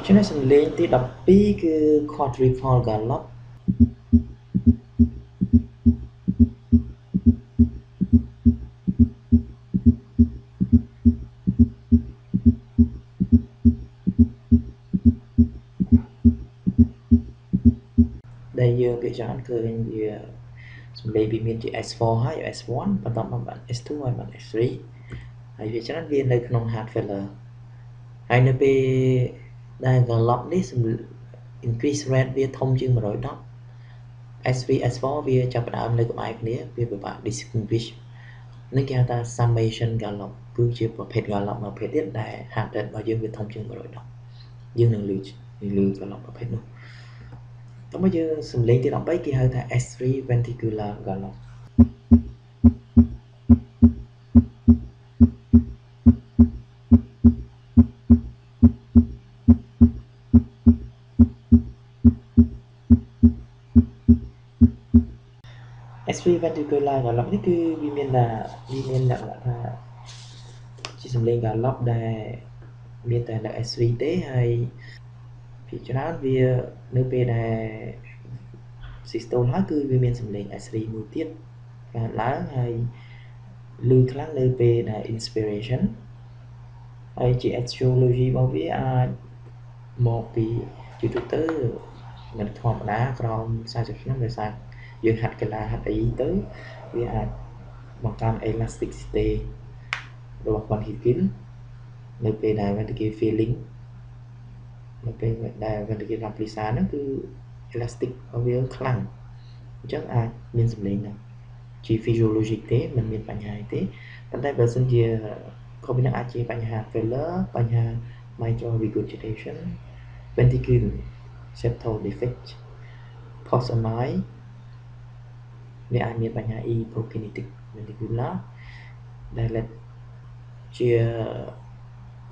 cho nênសំឡេងទី12គឺ quadruple gallop ដែលយើងភាគច្រើនឃើញវាសំឡេងវាមានជា S4 ហើយ S1 បន្តមកបាន S2 ហើយបាន S3 ហើយវាច្រើនវានៅក្នុង heart failure ហើយនៅពេលដែល gallop នេះ increase rate វាធំជាង110 S3 S4 វាចាប់ផ្ដើមនៅក្បែរគ្នាវាពិបាក distinguish នេះគេហៅថា summation gallop គឺជាប្រភេទ gallop មួយប្រភេទទៀតដែល heart rate របស់យើងវាធំជាង110យើងនឹងឮ gallop ប្រភេទនោះតោះមកយើងសំឡេងទី13គេហៅថា S3 ventricular gallop S3 ventricular gallop នេះគឺវាមានលក្ខណៈថាជាសំឡេង gallop ដែលមានតែនៅ S3 ទេហើយភាគច្រើនវានៅពេលដែល systole ហើយគឺវាមានសំឡេង S3 មួយទៀតកើតឡើងហើយឮខ្លាំងនៅពេលដែល inspiration ហើយជា etiology របស់វាអាចមកពីជាទូទៅមិនធម្មតាក្រោម40ឆ្នាំដោយសារយើងហាត់កីឡាហាត់អីទៅវាអាចបង្កើន elasticity របស់ ventricle នៅពេលដែល ventricle feeling នៅពេលដែល ventricle rapid ហ្នឹងគឺ elastic របស់វាខ្លាំងអញ្ចឹងអាចមានសំឡេងដែរជា physiologic ទេមិនមានបញ្ហាអីទេប៉ុន្តែបើសិនជាក៏វានឹងអាចជាបញ្ហា failure បញ្ហា mitral regurgitation ventricle septal defect post-MI វាអាចមានបញ្ហា e-prokinetic ventricular ដែលជា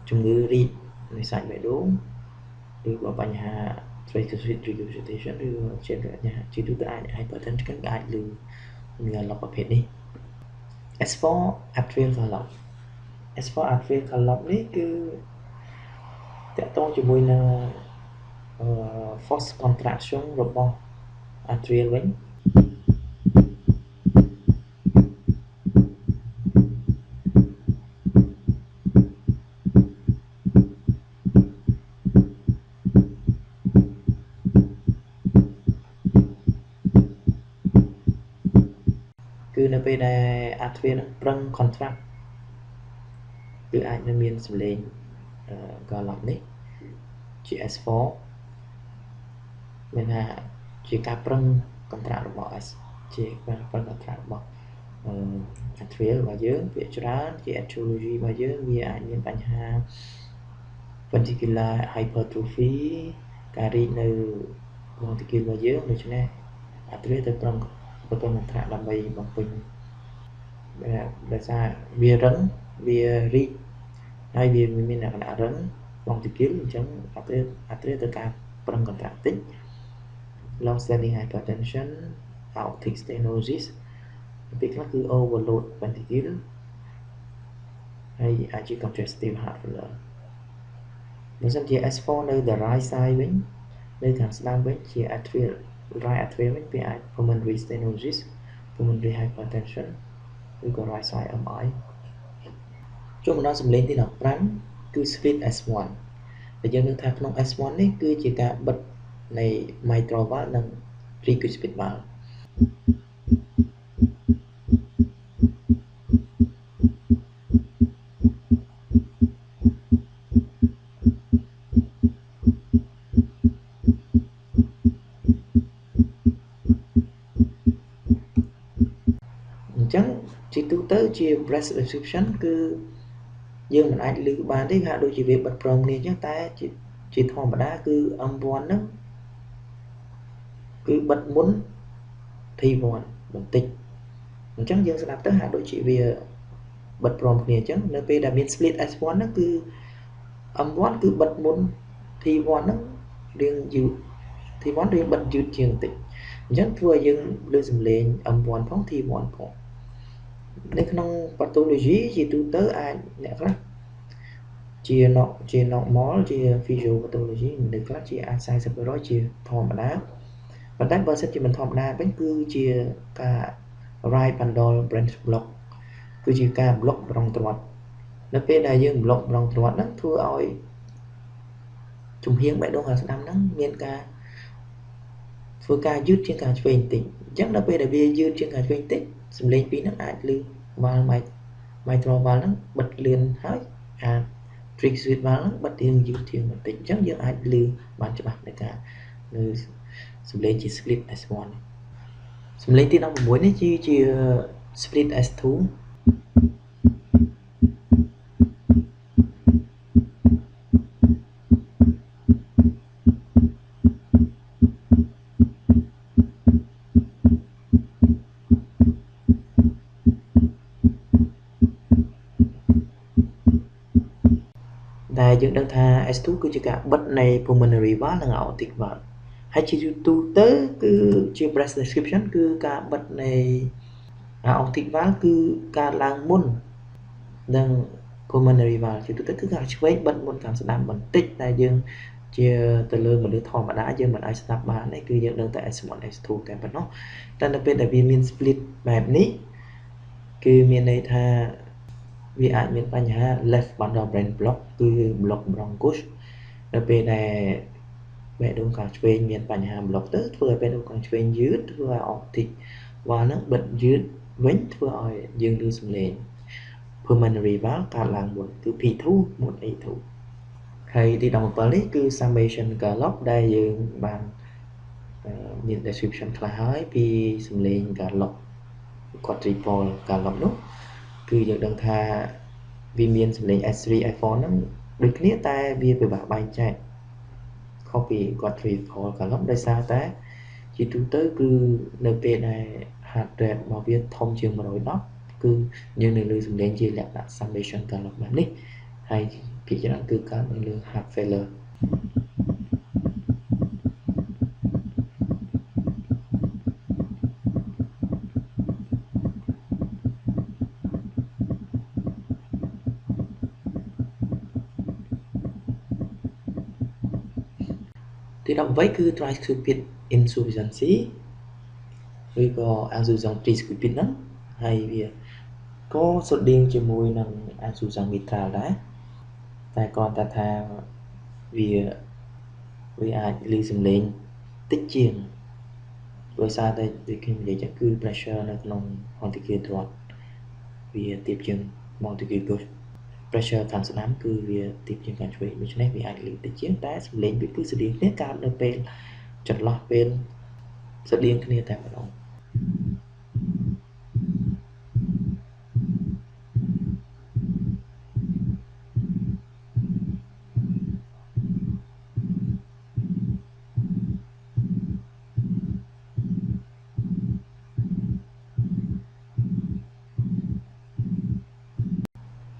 ជំងឺរីកនៃសាច់បេះដូងឬក៏បញ្ហា tricuspid regurgitation ឬជាបញ្ហាជាទូទៅអាច hypertension ក៏អាចឮgallop ប្រភេទនេះ S4 atrial gallop S4 atrial gallop នេះគឺតកតងជាមួយនឹង force contraction របស់ atrial វិញគឺនៅពេលដែល atrial ប្រឹង contract គឺអាចនឹងមានសំឡេង gallop នេះជា S4 មានថាជាការប្រឹង contract របស់ S ជាការប្រឹង contract របស់ atrial របស់យើងភាគច្រើនជា etiology របស់យើងវាអាចមានបញ្ហា ventricular hypertrophy ការរីកនៅ ventricle របស់យើងដូច្នេះ atrial ទៅប្រឹង contract ដើម្បីបំពេញដោយសារវារឹងវារីកហើយវាមានលក្ខណៈរឹង ventricle អញ្ចឹង atrial ទៅការប្រឹង contract តិច long standing hypertension aortic stenosis ពេលខ្លះគឺ overload ventricle ហើយអាចជា congestive heart failure បើសិនជា S4 នៅ the right side វិញនៅខាងស្ដាំវិញជា atrial right atrial វិញវាអាច pulmonary stenosis pulmonary hypertension ឬក៏ right side MI ចូលមកដល់សំឡេងទី15គឺ split S1 ដែលយើងនឹងថាក្នុង S1 នេះគឺជាការបិទនៃ mitral valve និង tricuspid valve អញ្ចឹងជាទូទៅជា breath restriction គឺយើងមិនអាចឮបានទេហាក់ដូចជាវាបិទព្រមគ្នាអញ្ចឹងតែជាធម្មតាគឺ M1 ហ្នឹងគឺបិទមុន T1 បន្តិចអញ្ចឹងយើងស្ដាប់ទៅហាក់ដូចជាវាបិទព្រមគ្នាអញ្ចឹងនៅពេលដែលមាន split S1 ហ្នឹងគឺ M1 គឺបិទមុន T1 ហ្នឹងរៀងយឺត T1 រៀងបិទយឺតជាងបន្តិចអញ្ចឹងធ្វើឲ្យយើងឮសំឡេង M1 ផង T1 ផងនៅក្នុង pathology ជាទូទៅអាចអ្នកខ្លះ chia normal chia visual pathology mình đượcខ្លះជាអាច40%ជាធម្មតាប៉ុន្តែបើសិនជាមិនធម្មតាវិញគឺជាការ right bundle branch block គឺជាការ block ម្ដងទ្រាត់នៅពេលដែលយើង block ម្ដងទ្រាត់ហ្នឹងធ្វើឲ្យជំហៀងបេះដូងខាងស្ដាំហ្នឹងមានការធ្វើការយឺតជាងខាងឆ្វេងបន្តិចអញ្ចឹងនៅពេលដែលវាយឺតជាងខាងឆ្វេងបន្តិចសំឡេងពីរហ្នឹងអាចឮ valve mitral valve ហ្នឹងបិទលឿនហើយអា trick switch valve ហ្នឹងបិទរៀងយឺតជាងបន្តិចអញ្ចឹងយើងអាចឮបានច្បាស់នៅសំឡេងជា split S1 សំឡេងទី16នេះជា split S2 ដែលយើងដឹងថា S2 គឺជាការបិទនៃ pulmonary valve និង aortic valve ហើយជាទូទៅគឺជា breath description គឺការបិទនៃ aortic valve គឺការឡើងមុននិង pulmonary valve ជាទូទៅគឺការឆ្វេងបិទមុនខាងស្ដាំបន្តិចតែយើងជាទៅលើមនុស្សធម្មតាយើងមិនអាចស្ដាប់បានទេគឺយើងដឹងតែ S1 S2 តែប៉ុណ្ណោះតែនៅពេលដែលវាមាន split បែបនេះគឺមានន័យថាវាអាចមានបញ្ហា left bundle branch block គឺ block bronchus នៅពេលដែលបេះដូងខាងឆ្វេងមានបញ្ហា block ទៅធ្វើឲ្យបេះដូងខាងឆ្វេងយឺតធ្វើឲ្យ aortic valve ហ្នឹងបិទយឺតវិញធ្វើឲ្យយើងឮសំឡេង pulmonary valve កើតឡើងមុនគឺ P2 មុន A2 ហើយទី17នេះគឺ summation gallop ដែលយើងបានមាន description ខ្លះហើយពីសំឡេង gallop quadruple gallop នោះគឺយើងដឹងថាវាមានសំឡេង S3 S4 ហ្នឹងដូចគ្នាតែវាពិបាកបែងចែកខុសពី quadruple gallop ដោយសារតែជាទូទៅគឺនៅពេលដែល heart rate របស់វាធំជាង110គឺយើងនឹងឮសំឡេងជាលក្ខណៈ summation gallop បែបនេះហើយភាគច្រើនគឺកើតនៅលើ heart failureទី18គឺ tricuspid insufficiency ឬក៏ insuffisance tricuspid ហ្នឹងហើយវាក៏ស្រដៀងជាមួយនឹង insuffisance mitral ដែរតែគ្រាន់តែថាវាអាចឮសំឡេងតិចជាងដោយសារតែដូចខ្ញុំនិយាយចឹងគឺ pressure នៅក្នុង ventricle ទ្រាត់វាទាបជាង ventricle gauge pressure ខាងស្ដាំគឺវាទាបជាងខាងឆ្វេងដូច្នេះវាអាចឮតិចជាងតែសំឡេងវាគឺស្រដៀងគ្នាកើតនៅពេលចន្លោះពេលស្រដៀងគ្នាតែម្ដង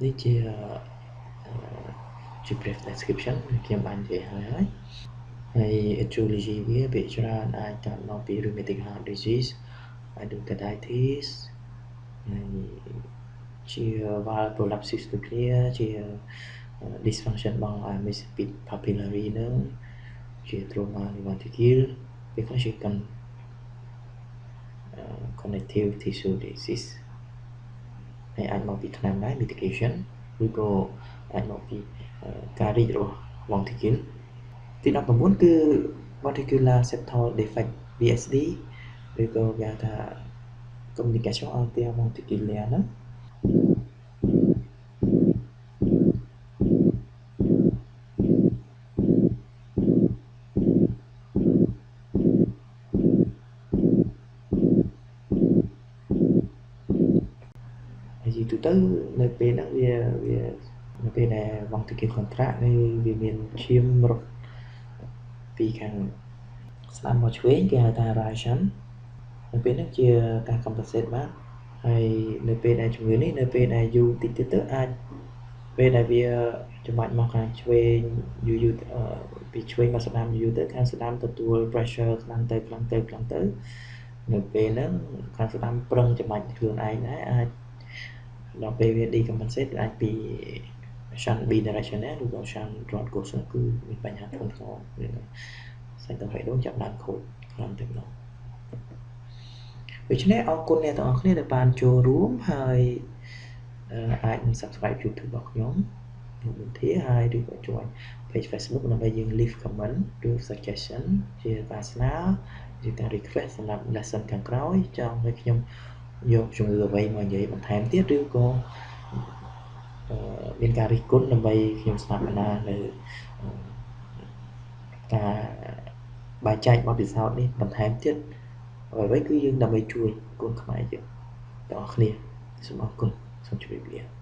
នេះជា brief description ខ្ញុំបាននិយាយហើយហើយ etiology វាភាគច្រើនអាចកើតមកពី rheumatic heart disease endocarditis ហើយជា valve prolapsus ដូចគ្នាជា dysfunction របស់ amyloid papillary នឹងជា trauma ventricle វាខ្លះជា connective tissue disease ហើយអាចមកពីថ្នាំដែរ medication ឬក៏អាចមកពីការរីករបស់ ventricle ទី19គឺ ventricular septal defect VSD ឬក៏គេហៅថា communication interventricular ហ្នឹងហើយទូទៅនៅពេលហ្នឹងវានៅពេលដែល ventricle contract វាមានឈាមរត់ពីខាងស្ដាំមកឆ្វេងគេហៅថា radiation នៅពេលហ្នឹងជាការ compensate បានហើយនៅពេលដែលជំងឺនេះនៅពេលដែលយូរតិចទៀតទៅអាចពេលដែលវាចំបាច់មកខាងឆ្វេងយូរពីឆ្វេងមកស្ដាំយូរទៅខាងស្ដាំទទួល pressure ខ្លាំងទៅនៅពេលហ្នឹងខាងស្ដាំប្រឹងចំបាច់ខ្លួនឯងដែរអាចដល់ពេលវា decompensate អាចពី option bidirectional ឬក៏ option broad course គឺមានបញ្ហាធ្ងន់ធ្ងរសាច់ទៅហេតុនោះចាប់ដើមខូចខ្លាំងទៅនោះដូច្នេះអរគុណអ្នកទាំងអស់គ្នាដែលបានចូលរួមហើយអាចនឹង subscribe YouTube របស់ខ្ញុំវិធីហើយឬក៏ join page Facebook ដើម្បីយើង leave comment ឬ suggestion ជាការស្នើជាការ request សម្រាប់ lesson ខាងក្រោយចង់ឲ្យខ្ញុំយកជំងឺអ្វីមកនិយាយបន្ថែមទៀតឬក៏មានការរិះគន់ដើម្បីខ្ញុំស្ដាប់ណានៅការបែងចែកបទពិសោធន៍នេះបន្ថែមទៀតអ្វីៗគឺយើងដើម្បីជួយកូនខ្មែរយើងទាំងអស់គ្នាសូមអរគុណសូមជម្រាបលា